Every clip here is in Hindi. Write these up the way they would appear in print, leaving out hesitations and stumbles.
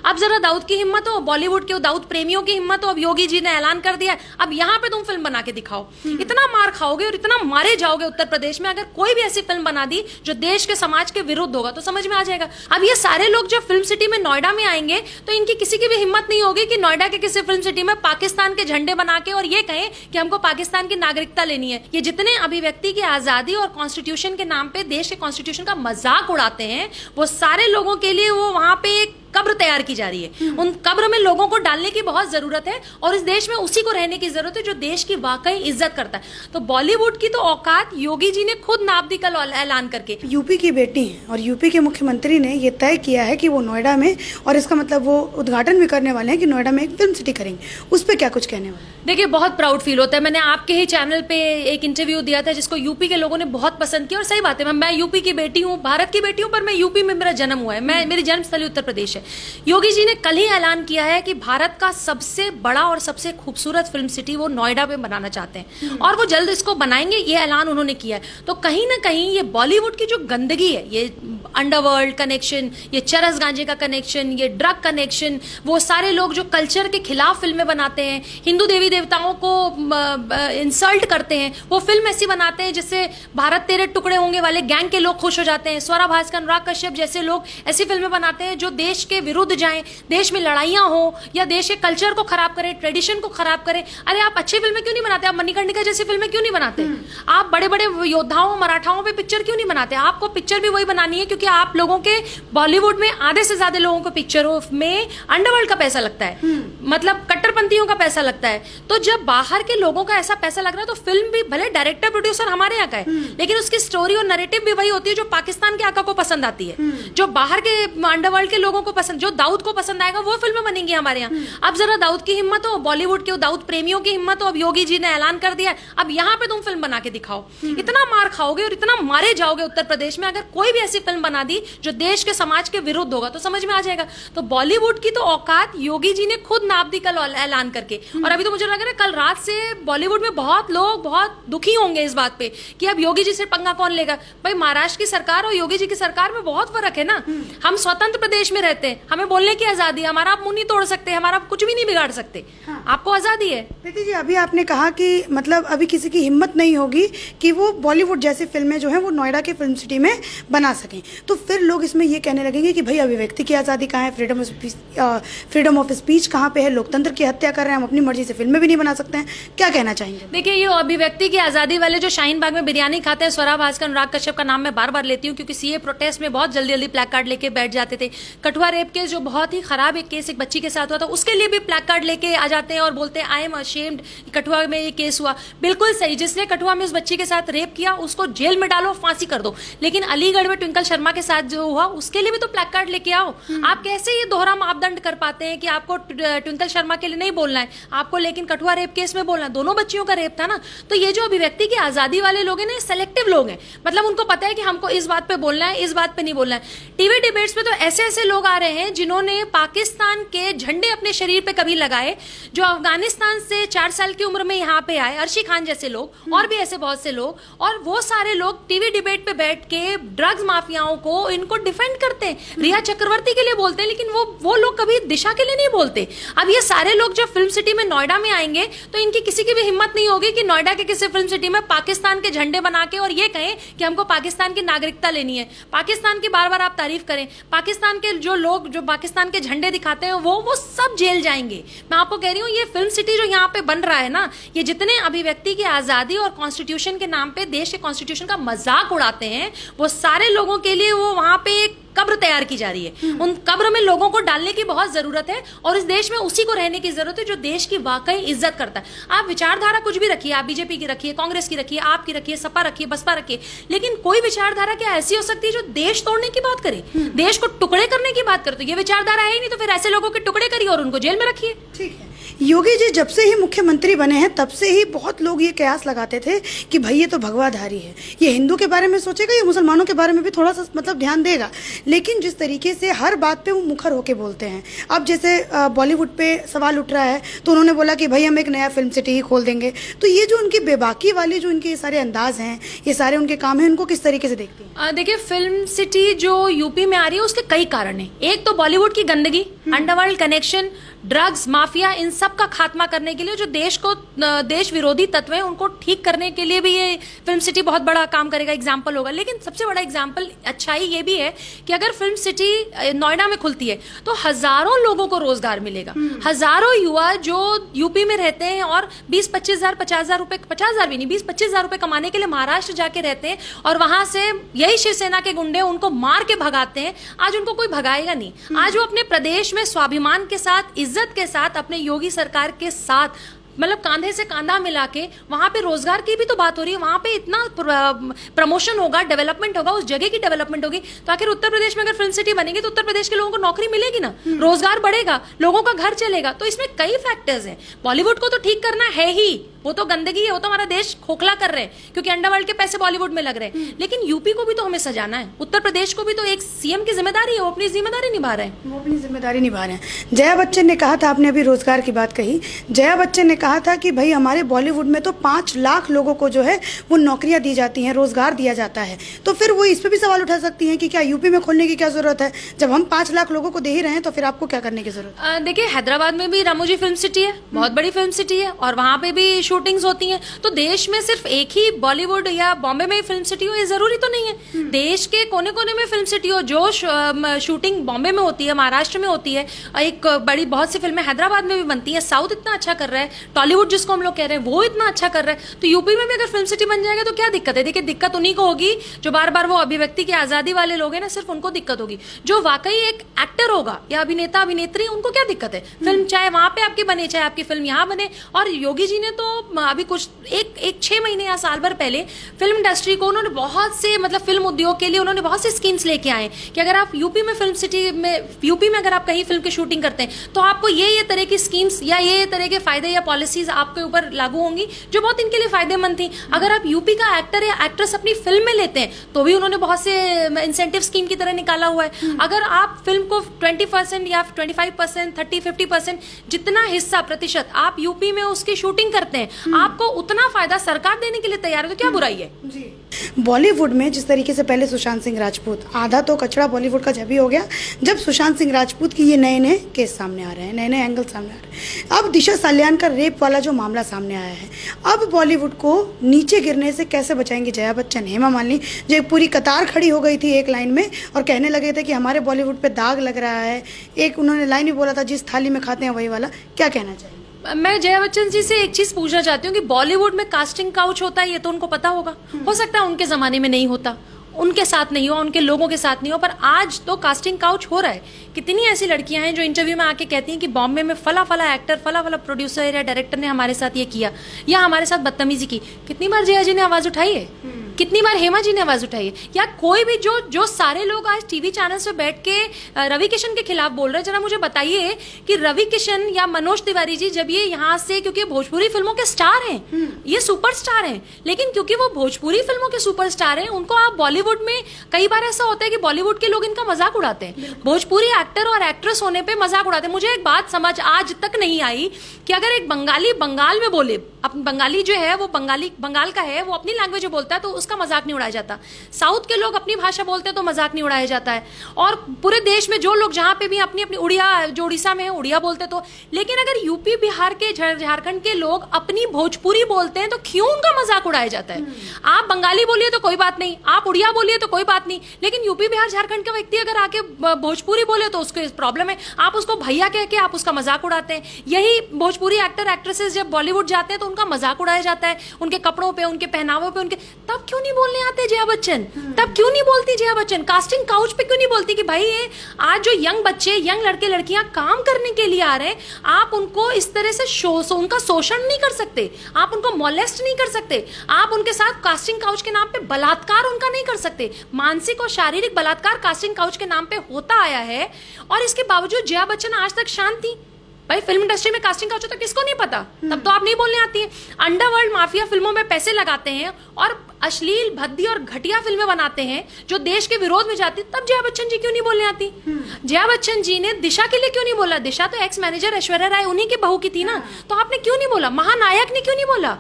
अब जरा दाऊद की हिम्मत हो, बॉलीवुड के दाऊद प्रेमियों की हिम्मत हो, अब योगी जी ने ऐलान कर दिया, अब यहाँ पे तुम फिल्म बना के दिखाओ। इतना मार खाओगे और इतना मारे जाओगे उत्तर प्रदेश में अगर कोई भी ऐसी फिल्म बना दी जो देश के समाज के विरुद्ध होगा, तो समझ में आ जाएगा। अब ये सारे लोग जब फिल्म सिटी में नोएडा में आएंगे तो इनकी किसी की भी हिम्मत नहीं होगी कि नोएडा के किसी फिल्म सिटी में पाकिस्तान के झंडे बना के और ये कहें कि हमको पाकिस्तान की नागरिकता लेनी है। ये जितने अभिव्यक्ति की आजादी और कॉन्स्टिट्यूशन के नाम पे देश के कॉन्स्टिट्यूशन का मजाक उड़ाते हैं, वो सारे लोगों के लिए वो वहां पे एक कब्र तैयार की जा रही है। उन कब्र में लोगों को डालने की बहुत जरूरत है और इस देश में उसी को रहने की जरूरत है जो देश की वाकई इज्जत करता है। तो बॉलीवुड की तो औकात योगी जी ने खुद नाप दी कल ऐलान करके। यूपी की बेटी हैं और यूपी के मुख्यमंत्री ने ये तय किया है कि वो नोएडा में, और इसका मतलब वो उद्घाटन भी करने वाले हैं कि नोएडा में एक फिल्म सिटी करेंगे, उस पर क्या कुछ कहने वाले? देखिए, बहुत प्राउड फील होता है। मैंने आपके ही चैनल पे एक इंटरव्यू दिया था जिसको यूपी के लोगों ने बहुत पसंद किया, और सही बात है, मैं यूपी की बेटी हूँ, भारत की बेटी हूँ, पर मैं यूपी में मेरा जन्म हुआ है, मेरी जन्मस्थली उत्तर प्रदेश है। योगी जी ने कल ही ऐलान किया है कि भारत का सबसे बड़ा और सबसे खूबसूरत फिल्म सिटी वो नोएडा में बनाना चाहते हैं और वो जल्द इसको बनाएंगे, ये ऐलान उन्होंने किया है। तो कहीं ना कहीं ये बॉलीवुड की जो गंदगी है, ये अंडरवर्ल्ड कनेक्शन, ये चरस गांजे का कनेक्शन, ये ड्रग कनेक्शन, वो सारे लोग जो कल्चर के खिलाफ फिल्में बनाते हैं, हिंदू देवी देवताओं को इंसल्ट करते हैं, वो फिल्म ऐसी बनाते हैं जिससे भारत तेरे टुकड़े होंगे वाले गैंग के लोग खुश हो जाते हैं। स्वरा भास्कर, अनुराग कश्यप जैसे लोग ऐसी फिल्में बनाते हैं जो देश के विरुद्ध जाएं, देश में लड़ाइयां हो या देश के कल्चर को खराब करें, ट्रेडिशन को खराब करें। अरे आप अच्छी फिल्में क्यों नहीं बनाते? आप मणिकर्णिका जैसी फिल्में क्यों नहीं बनाते? आप बड़े बड़े योद्धाओं मराठाओं पे पिक्चर क्यों नहीं बनाते? आपको पिक्चर भी वही बनानी है क्योंकि आप लोगों के बॉलीवुड में आधे से ज्यादा लोगों को पिक्चरों में अंडरवर्ल्ड का पैसा लगता है, मतलब कट्टरपंथियों का पैसा लगता है। तो जब बाहर के लोगों का ऐसा पैसा लग रहा है तो फिल्म भी भले डायरेक्टर प्रोड्यूसर हमारे यहाँ का है, लेकिन उसकी स्टोरी और नैरेटिव भी वही होती है जो पाकिस्तान के आका को पसंद आती है, जो बाहर के अंडरवर्ल्ड के लोगों को पसंद, जो दाऊद को पसंद आएगा वो फिल्में बनेंगी हमारे यहाँ। अब जरा दाऊद की हिम्मत हो, बॉलीवुड के दाऊद प्रेमियों की हिम्मत हो, अब योगी जी ने ऐलान कर दिया, अब यहाँ पे तुम फिल्म बना के दिखाओ। इतना मार खाओगे और इतना मारे जाओगे उत्तर प्रदेश में अगर कोई भी ऐसी फिल्म बना दी जो देश के समाज के विरुद्ध होगा, तो समझ में आ जाएगा। तो बॉलीवुड की तो औकात योगी जी ने खुद नाप दी कल ऐलान करके। और अभी तो मुझे लग रहा है कल रात से बॉलीवुड में बहुत लोग बहुत दुखी होंगे इस बात पे कि अब योगी जी से पंगा कौन लेगा। भाई, महाराष्ट्र की सरकार और योगी जी की सरकार में बहुत फर्क है ना। हम स्वतंत्र प्रदेश में रहते हैं, हमें बोलने की आजादी है, हमारा आप मुंह नहीं तोड़ सकते, हमारा कुछ भी नहीं बिगाड़ सकते। हाँ। आपको आजादी है। देखिए जी, अभी आपने कहा कि मतलब अभी किसी की हिम्मत नहीं होगी कि वो बॉलीवुड जैसी फिल्में जो हैं वो नोएडा के फिल्म सिटी में बना सकें, तो फिर लोग इसमें ये कहने लगेंगे कि भाई अभिव्यक्ति की आज़ादी कहाँ है, फ्रीडम ऑफ स्पीच कहाँ पे है, लोकतंत्र की हत्या कर रहे हैं, हम अपनी मर्जी से फिल्में भी नहीं बना सकते हैं। क्या कहना चाहेंगे? देखिए, ये अभिव्यक्ति की आजादी वाले जो शाहीन बाग में बिरयानी खाते हैं, स्वरा भास्कर, अनुराग कश्यप का नाम मैं बार बार लेती हूँ क्योंकि सीए प्रोटेस्ट में बहुत जल्दी जल्दी प्लैक कार्ड लेके बैठ जाते थे। कठुआ रेप केस जो बहुत ही खराब एक केस एक बच्ची के साथ हुआ था, उसके लिए भी प्लैक कार्ड लेके आ जाते हैं और बोलते हैं आई एम अशेम्ड, कठुआ में ये केस हुआ। बिल्कुल सही, जिसने कठुआ में उस बच्ची के साथ रेप किया उसको जेल में डालो, फांसी कर दो, लेकिन अलीगढ़ में ट्विंकल शर्मा के साथ जो हुआ उसके लिए भी तो प्लैक कार्ड लेके आओ। आप कैसे ये दोहरा मापदंड कर पाते हैं कि आपको ट्विंकल शर्मा के लिए नहीं बोलना है, आपको लेकिन कठुआ रेप केस में बोलना है? दोनों बच्चियों का रेप था ना। तो ये जो अभिव्यक्ति की आजादी वाले लोग हैं ना, सेलेक्टिव लोग हैं, मतलब उनको पता है कि हमको इस बात पे बोलना है, इस बात पे नहीं बोलना है। टीवी डिबेट्स में तो ऐसे ऐसे लोग आ रहे हैं जिन्होंने पाकिस्तान के झंडे अपने शरीर पे कभी लगाए, जो अफगानिस्तान से 4 साल की उम्र में यहाँ पे आए, अर्शी खान जैसे लोग और भी ऐसे बहुत से लोग, और वो सारे लोग टीवी डिबेट पे बैठ के ड्रग्स माफियाओं को इनको डिफेंड करते हैं, रिया चक्रवर्ती के लिए बोलते हैं, लेकिन वो लोग कभी दिशा के लिए नहीं बोलते। अब ये सारे लोग जब फिल्म सिटी में नोएडा में आएंगे तो इनकी किसी की भी हिम्मत नहीं होगी कि नोएडा के किसी फिल्म सिटी में पाकिस्तान के झंडे बना के और ये कहें कि हमको पाकिस्तान की नागरिकता लेनी है। पाकिस्तान की बार बार आप तारीफ करें, पाकिस्तान के जो लोग जो पाकिस्तान के झंडे दिखाते हैं वो सब जेल जाएंगे। मैं आपको कह रही हूँ, ये फिल्म सिटी जो यहाँ पे बन रहा है ना, ये जितने अभिव्यक्ति की आजादी और कॉन्स्टिट्यूशन के नाम पे देश के कॉन्स्टिट्यूशन का मजाक उड़ाते हैं, वो सारे लोगों के लिए वो वहां पे एक कब्र तैयार की जा रही है। उन कब्र में लोगों को डालने की बहुत जरूरत है और इस देश में उसी को रहने की जरूरत है जो देश की वाकई इज्जत करता है। आप विचारधारा कुछ भी रखिए, आप बीजेपी की रखिए, कांग्रेस की रखिए, आपकी रखिए, सपा रखिए, बसपा रखिए, लेकिन कोई विचारधारा क्या ऐसी हो सकती है जो देश तोड़ने की बात करे, देश को टुकड़े करने की बात करे? तो ये विचारधारा है ही नहीं, तो फिर ऐसे लोगों के टुकड़े करिए और उनको जेल में रखिए। ठीक है। योगी जी जब से ही मुख्यमंत्री बने हैं तब से ही बहुत लोग ये कयास लगाते थे कि भाई ये तो भगवाधारी है, ये हिंदू के बारे में सोचेगा, ये मुसलमानों के बारे में भी थोड़ा सा मतलब ध्यान देगा। लेकिन जिस तरीके से हर बात पे वो मुखर होके बोलते हैं, अब जैसे बॉलीवुड पे सवाल उठ रहा है तो उन्होंने बोला कि भाई हम एक नया फिल्म सिटी ही खोल देंगे। तो ये जो उनकी बेबाकी वाली जो इनके सारे अंदाज हैं, ये सारे उनके काम हैं, उनको किस तरीके से देखती हैं? देखिए, फिल्म सिटी जो यूपी में आ रही है उसके कई कारण हैं। एक तो बॉलीवुड की गंदगी, अंडरवर्ल्ड कनेक्शन, ड्रग्स माफिया, इन सब का खात्मा करने के लिए जो देश विरोधी तत्व हैं उनको ठीक करने के लिए भी ये फिल्म सिटी बहुत बड़ा काम करेगा, एग्जाम्पल होगा। लेकिन सबसे बड़ा एग्जाम्पल अच्छाई ये भी है कि अगर फिल्म सिटी नोएडा में खुलती है तो हजारों लोगों को रोजगार मिलेगा। हजारों युवा जो यूपी में रहते हैं और 20-25 हजार 50 हजार रुपए, 50 हजार भी नहीं, 20-25 हजार रुपए कमाने के लिए महाराष्ट्र जाके रहते हैं और वहां से यही शिवसेना के गुंडे उनको मार के भगाते हैं। आज उनको कोई भगाएगा नहीं। आज वो अपने प्रदेश में स्वाभिमान के साथ, इज्जत के साथ, अपने योगी सरकार के साथ, मतलब कांधे से कांधा मिला के वहां पे रोजगार की भी तो बात हो रही है। वहां पे इतना प्रमोशन होगा, डेवलपमेंट होगा, उस जगह की डेवलपमेंट होगी। तो आखिर उत्तर प्रदेश में अगर फिल्म सिटी बनेगी तो उत्तर प्रदेश के लोगों को नौकरी मिलेगी ना, रोजगार बढ़ेगा, लोगों का घर चलेगा। तो इसमें कई फैक्टर्स हैं। बॉलीवुड को तो ठीक करना है ही, वो तो गंदगी है, वो तो हमारा देश खोखला कर रहे हैं क्योंकि अंडरवर्ल्ड के पैसे बॉलीवुड में लग रहे हैं। लेकिन यूपी को भी तो हमें सजाना है, उत्तर प्रदेश को भी तो एक सीएम की जिम्मेदारी है, वो अपनी जिम्मेदारी निभा रहे हैं। वो अपनी जिम्मेदारी निभा रहे हैं। जया बच्चन ने कहा था, आपने अभी रोजगार की बात कही, जया बच्चन ने कहा था कि भाई हमारे बॉलीवुड में तो 5 लाख लोगों को जो है वो नौकरियां दी जाती हैं, रोजगार दिया जाता है। तो फिर वो इस पर भी सवाल उठा सकती हैं कि क्या यूपी में खोलने की क्या जरूरत है? जब हम 5 लाख लोगों को दे ही रहे हैं तो फिर आपको क्या करने की जरूरत है? देखिए, हैदराबाद में भी रामोजी फिल्म सिटी है, बहुत बड़ी फिल्म सिटी है और वहां पे भी शूटिंग्स होती हैं। तो देश में सिर्फ एक ही बॉलीवुड या बॉम्बे में फिल्म सिटी हो ये जरूरी तो नहीं है। देश के कोने कोने में फिल्म सिटी हो। जो शूटिंग बॉम्बे में होती है, महाराष्ट्र में होती है, एक बड़ी बहुत सी फिल्में हैदराबाद में भी बनती है। साउथ इतना अच्छा कर रहा है, टॉलीवुड जिसको हम लोग कह रहे हैं वो इतना अच्छा कर रहा है। तो यूपी में भी अगर फिल्म सिटी बन जाएगा तो क्या दिक्कत है? देखिए, दिक्कत उन्हीं को होगी जो बार बार वो अभिव्यक्ति की आजादी वाले लोग हैं ना, सिर्फ उनको दिक्कत होगी। जो वाकई एक एक्टर होगा या अभिनेता अभिनेत्री, उनको क्या दिक्कत है? फिल्म चाहे वहां पे आपकी बने, चाहे आपकी फिल्म यहाँ बने। और योगी जी ने तो अभी कुछ एक 6 महीने या साल भर पहले फिल्म इंडस्ट्री को उन्होंने बहुत से, मतलब फिल्म उद्योग के लिए उन्होंने बहुत से स्कीम्स लेके आए कि अगर आप यूपी में फिल्म सिटी में, यूपी में अगर आप कहीं फिल्म की शूटिंग करते हैं तो आपको ये तरह की स्कीम्स या ये तरह के फायदे या पॉलिसीज आपके ऊपर लागू होंगी जो बहुत इनके लिए फायदेमंद थी। अगर आप यूपी का एक्टर या एक्ट्रेस अपनी फिल्म में लेते हैं तो भी उन्होंने बहुत से इंसेंटिव स्कीम की तरह निकाला हुआ है। अगर आप फिल्म को 20% या 25%, 30-50% जितना हिस्सा प्रतिशत आप यूपी में उसकी शूटिंग करते हैं, आपको उतना फायदा सरकार देने के लिए तैयार है, तो क्या बुराई है? जी। बॉलीवुड में जिस तरीके से पहले सुशांत सिंह राजपूत, आधा तो कचरा बॉलीवुड का जब ही हो गया जब सुशांत सिंह राजपूत की ये नए नए केस सामने आ रहे हैं, नए नए एंगल सामने आ रहे हैं। अब दिशा सालियान का रेप वाला जो मामला सामने आया है, अब बॉलीवुड को नीचे गिरने से कैसे बचाएंगे जया बच्चन, हेमा मालिनी, जो एक पूरी कतार खड़ी हो गई थी एक लाइन में और कहने लगे थे कि हमारे बॉलीवुड पे दाग लग रहा है। एक उन्होंने लाइन भी बोला था, जिस थाली में खाते हैं वही वाला। क्या कहना चाहिए? मैं जया बच्चन जी से एक चीज पूछना चाहती हूँ कि बॉलीवुड में कास्टिंग काउच होता है, ये तो उनको पता होगा। हो सकता है उनके जमाने में नहीं होता, उनके साथ नहीं हो, उनके लोगों के साथ नहीं हो, पर आज तो कास्टिंग काउच हो रहा है। कितनी ऐसी लड़कियां हैं जो इंटरव्यू में आके कहती हैं कि बॉम्बे में फला फला एक्टर, फला फला प्रोड्यूसर या डायरेक्टर ने हमारे साथ ये किया या हमारे साथ बदतमीजी की। कितनी बार जया जी ने आवाज उठाई है, कितनी बार हेमा जी ने आवाज उठाई है, या कोई भी जो सारे लोग आज टीवी चैनल्स पे बैठ के रवि किशन के खिलाफ बोल रहे हैं। जरा मुझे बताइए कि रवि किशन या मनोज तिवारी जी जब ये यहाँ से, क्योंकि भोजपुरी फिल्मों के स्टार हैं, ये सुपरस्टार हैं, लेकिन क्योंकि वो भोजपुरी फिल्मों के सुपरस्टार हैं, उनको आप बॉलीवुड में, कई बार ऐसा होता है कि बॉलीवुड के लोग इनका मजाक उड़ाते हैं, भोजपुरी एक्टर और एक्ट्रेस होने पे मजाक उड़ाते हैं। मुझे एक बात समझ आज तक नहीं आई कि अगर एक बंगाली बंगाल में बोले, अब बंगाली जो है वो बंगाल का है, वो अपनी लैंग्वेज में बोलता है तो उसका मजाक नहीं उड़ाया जाता। साउथ के लोग अपनी भाषा बोलते हैं तो मजाक नहीं उड़ाया जाता है। और पूरे देश में जो लोग जहां पे भी अपनी अपनी उड़िया, जो उड़ीसा में है उड़िया बोलते तो, लेकिन अगर यूपी बिहार के झारखंड के लोग अपनी भोजपुरी बोलते हैं तो क्यों उनका मजाक उड़ाया जाता है? आप बंगाली बोलिए तो कोई बात नहीं, आप उड़िया बोलिए तो कोई बात नहीं, लेकिन यूपी बिहार झारखंड का व्यक्ति अगर आके भोजपुरी बोले तो उसको प्रॉब्लम है, आप उसको भैया कह के आप उसका मजाक उड़ाते हैं। यही भोजपुरी एक्टर एक्ट्रेसेस जब बॉलीवुड जाते हैं तो उनका मजाक उड़ाया जाता है, उनके कपड़ों पे, उनके पहनावे पे, उनके, तब क्यों नहीं बोलने आते जया बच्चन? तब क्यों नहीं बोलती जया बच्चन? कास्टिंग काउच पे क्यों नहीं बोलती कि भाई ये आज जो यंग बच्चे, यंग लड़के लड़कियां काम करने के लिए आ रहे हैं, आप उनको इस तरह से उनका शोषण नहीं कर सकते, आप उनको मोलेस्ट नहीं कर सकते, आप उनके साथ कास्टिंग काउच के नाम पे बलात्कार उनका नहीं कर सकते। मानसिक और शारीरिक बलात्कार कास्टिंग काउच के नाम पे होता आया है और इसके बावजूद जया बच्चन आज तक शांत थी। भाई फिल्म इंडस्ट्री में कास्टिंग काउच होता है, किसको नहीं पता? तब तो आप नहीं बोलने आती है। अंडरवर्ल्ड माफिया फिल्मों में पैसे लगाते हैं और अश्लील, भद्दी और घटिया फिल्में बनाते हैं जो देश के विरोध में जाती, तब जया बच्चन जी क्यों नहीं बोलने आती? जया बच्चन जी ने दिशा के लिए क्यों नहीं बोला? दिशा तो एक्स मैनेजर ऐश्वर्या राय उन्हीं की बहू की थी ना, तो आपने क्यों नहीं बोला? महानायक ने क्यों नहीं बोला?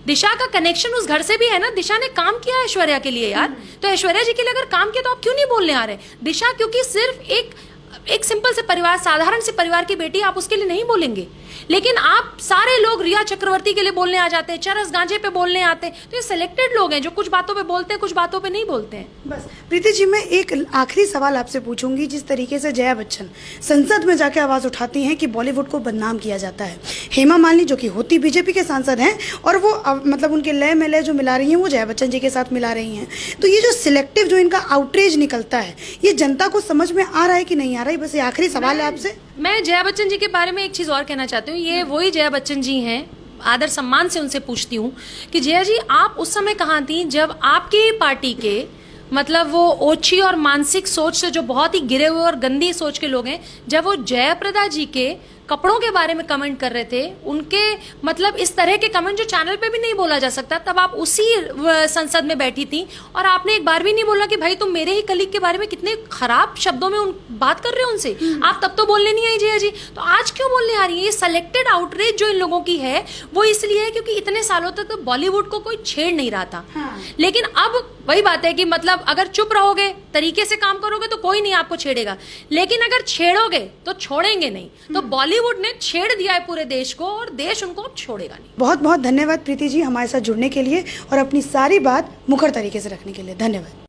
दिशा का कनेक्शन उस घर से भी है ना, दिशा ने काम किया है ऐश्वर्या के लिए यार, तो ऐश्वर्या जी के लिए अगर काम किया तो आप क्यों नहीं बोलने आ रहे? दिशा क्योंकि सिर्फ एक सिंपल से परिवार, साधारण से परिवार की बेटी, आप उसके लिए नहीं बोलेंगे, लेकिन आप सारे लोग रिया चक्रवर्ती के लिए बोलने आ जाते हैं, चरस गांजे पे बोलने आते हैं। तो ये सिलेक्टेड लोग हैं जो कुछ बातों पे बोलते हैं, कुछ बातों पे नहीं बोलते हैं। बस प्रीति जी, मैं एक आखिरी सवाल आपसे पूछूंगी। जिस तरीके से जया बच्चन संसद में जाके आवाज उठाती हैं कि बॉलीवुड को बदनाम किया जाता है, हेमा मालिनी जो कि होती बीजेपी के सांसद हैं और वो मतलब उनके लय में लय जो मिला रही हैं वो जया बच्चन जी के साथ मिला रही हैं, तो ये जो सिलेक्टिव जो इनका आउटरीच निकलता है, ये जनता को समझ में आ रहा है कि नहीं आ रहा है? बस ये आखिरी सवाल है आपसे। मैं जया बच्चन जी के बारे में एक चीज और कहना चाहती हूँ। ये वही जया बच्चन जी हैं, आदर सम्मान से उनसे पूछती हूँ कि जया जी, आप उस समय कहाँ थी जब आपकी पार्टी के मतलब वो ओछी और मानसिक सोच से जो बहुत ही गिरे हुए और गंदी सोच के लोग हैं, जब वो जयाप्रदा जी के कपड़ों के बारे में कमेंट कर रहे थे, उनके मतलब इस तरह के कमेंट जो चैनल पे भी नहीं बोला जा सकता, तब आप उसी संसद में बैठी थी और आपने एक बार भी नहीं बोला कि भाई तुम मेरे ही कलीग के बारे में कितने खराब शब्दों में बात कर रहे हो उनसे। आप तब तो बोलने नहीं आई जया जी, तो आज क्यों बोलने आ रही है? ये सेलेक्टेड आउटरीच जो इन लोगों की है वो इसलिए है क्योंकि इतने सालों तक तो बॉलीवुड को कोई छेड़ नहीं रहा था। लेकिन अब वही बात है कि मतलब अगर चुप रहोगे, तरीके से काम करोगे तो कोई नहीं आपको छेड़ेगा, लेकिन अगर छेड़ोगे तो छोड़ेंगे नहीं। तो बॉलीवुड ने छेड़ दिया है पूरे देश को और देश उनको अब छोड़ेगा नहीं। बहुत बहुत धन्यवाद प्रीति जी हमारे साथ जुड़ने के लिए और अपनी सारी बात मुखर तरीके से रखने के लिए। धन्यवाद।